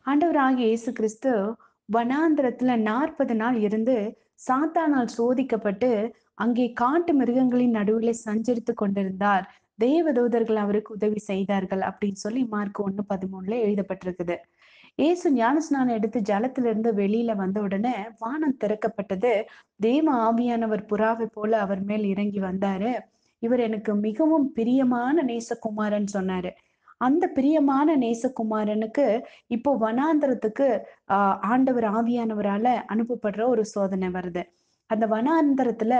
ஆண்டவராகிய இயேசு கிறிஸ்து வனாந்திரத்துல 40 நாள் இருந்து சாத்தானால் சோதிக்கப்பட்டு அங்கே காட்டு மிருகங்களின் நடுவிலே சஞ்சரித்துக் கொண்டிருந்தார். தேவதூதர்கள் அவருக்கு உதவி செய்தார்கள் அப்படின்னு சொல்லி மார்க் 1:13 எழுதப்பட்டிருக்குது. இயேசு ஞானஸ்நானம் எடுத்து ஜலத்திலிருந்து வெளியில வந்த உடனே வானம் திறக்கப்பட்டது. தேவ ஆவியானவர் புறாவை போல அவர் மேல் இறங்கி வந்தாரு. இவர் எனக்கு மிகவும் பிரியமான நேசகுமாரன் சொன்னாரு. அந்த பிரியமான நேசகுமாரனுக்கு இப்போ வனாந்தரத்துக்கு ஆண்டவர் ஆவியானவரால அனுப்பப்படுற ஒரு சோதனை வருது. அந்த வனாந்தரத்துல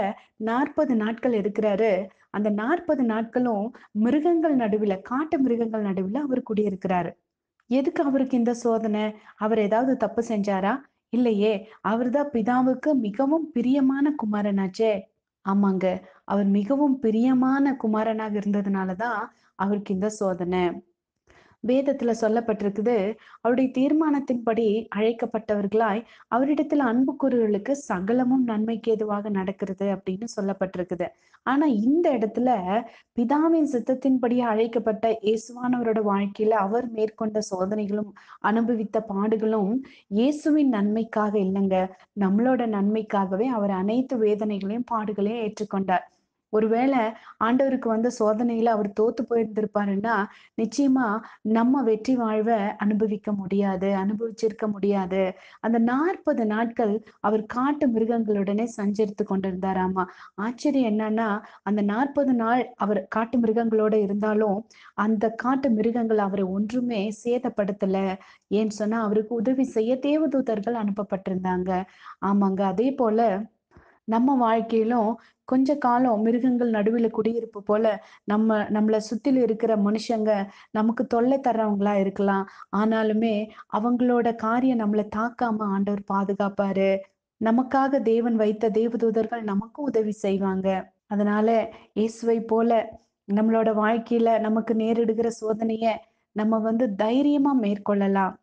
40 நாட்கள் இருக்கிறாரு. அந்த 40 நாட்களும் மிருகங்கள் நடுவுல, காட்டு மிருகங்கள் நடுவுல அவர் குடியிருக்கிறாரு. எதுக்கு அவருக்கு இந்த சோதனை? அவர் ஏதாவது தப்பு செஞ்சாரா? இல்லையே! அவர்தான் பிதாவுக்கு மிகவும் பிரியமான குமாரனாச்சே! ஆமாங்க. அவர் மிகவும் பிரியமான குமாரனாக இருந்ததுனால தான் அவருக்கு இந்த சோதனை. வேதத்துல சொல்லப்பட்டிருக்குது, அவருடைய தீர்மானத்தின்படி அழைக்கப்பட்டவர்களாய் அவரிடத்துல அன்பு கூறுவர்களுக்கு சகலமும் நன்மைக்கு ஏதுவாக நடக்கிறது அப்படின்னு சொல்லப்பட்டிருக்குது. ஆனா இந்த இடத்துல பிதாவின் சித்தத்தின்படி அழைக்கப்பட்ட இயேசுவானவரோட வாழ்க்கையில அவர் மேற்கொண்ட சோதனைகளும், அனுபவித்த பாடுகளும் இயேசுவின் நன்மைக்காக இல்லங்க. நம்மளோட நன்மைக்காகவே அவர் அனைத்து வேதனைகளையும், பாடுகளையும் ஏற்றுக்கொண்டார். ஒருவேள ஆண்டவருக்கு வந்த சோதனையில அவர் தோத்து போயிருந்திருப்பாருன்னா, நிச்சயமா நம்ம வெற்றி வாழ்வ அனுபவிக்க முடியாது, அனுபவிச்சிருக்க முடியாது. அந்த 40 நாட்கள் அவர் காட்டு மிருகங்களுடனே சஞ்சரித்துக் கொண்டிருந்தாராமா. ஆச்சரியம் என்னன்னா, அந்த 40 நாள் அவர் காட்டு மிருகங்களோட இருந்தாலும், அந்த காட்டு மிருகங்கள் அவர ஒன்றுமே சேதப்படுத்தல. ஏன்னு சொன்னா, அவருக்கு உதவி செய்ய தேவதூதர்கள் அனுப்பப்பட்டிருந்தாங்க. ஆமாங்க. அதேபோல நம்ம வாழ்க்கையிலும் கொஞ்ச காலம் மிருகங்கள் நடுவில குடியிருப்பு போல நம்மள சுத்தில இருக்கிற மனுஷங்க நமக்கு தொல்லை தர்றவங்களா இருக்கலாம். ஆனாலுமே அவங்களோட காரியம் நம்மள தாக்காம ஆண்டவர் பாதுகாப்பாரு. நமக்காக தேவன் வைத்த தேவதூதர்கள் நமக்கும் உதவி செய்வாங்க. அதனால இயேசுவை போல நம்மளோட வாழ்க்கையில நமக்கு நேரிடுகிற சோதனைய நம்ம தைரியமா மேற்கொள்ளலாம்.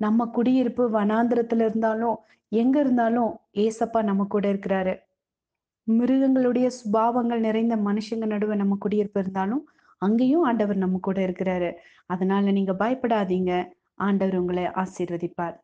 நம்ம குடியிருப்பு வனாந்திரத்துல இருந்தாலும், எங்க இருந்தாலும் ஏசப்பா நம்ம கூட இருக்கிறாரு. மிருகங்களுடைய சுபாவங்கள் நிறைந்த மனுஷங்க நடுவே நம்ம குடியிருப்பு இருந்தாலும், அங்கேயும் ஆண்டவர் நம்ம கூட இருக்கிறாரு. அதனால நீங்க பயப்படாதீங்க. ஆண்டவர் உங்கள ஆசீர்வதிப்பார்.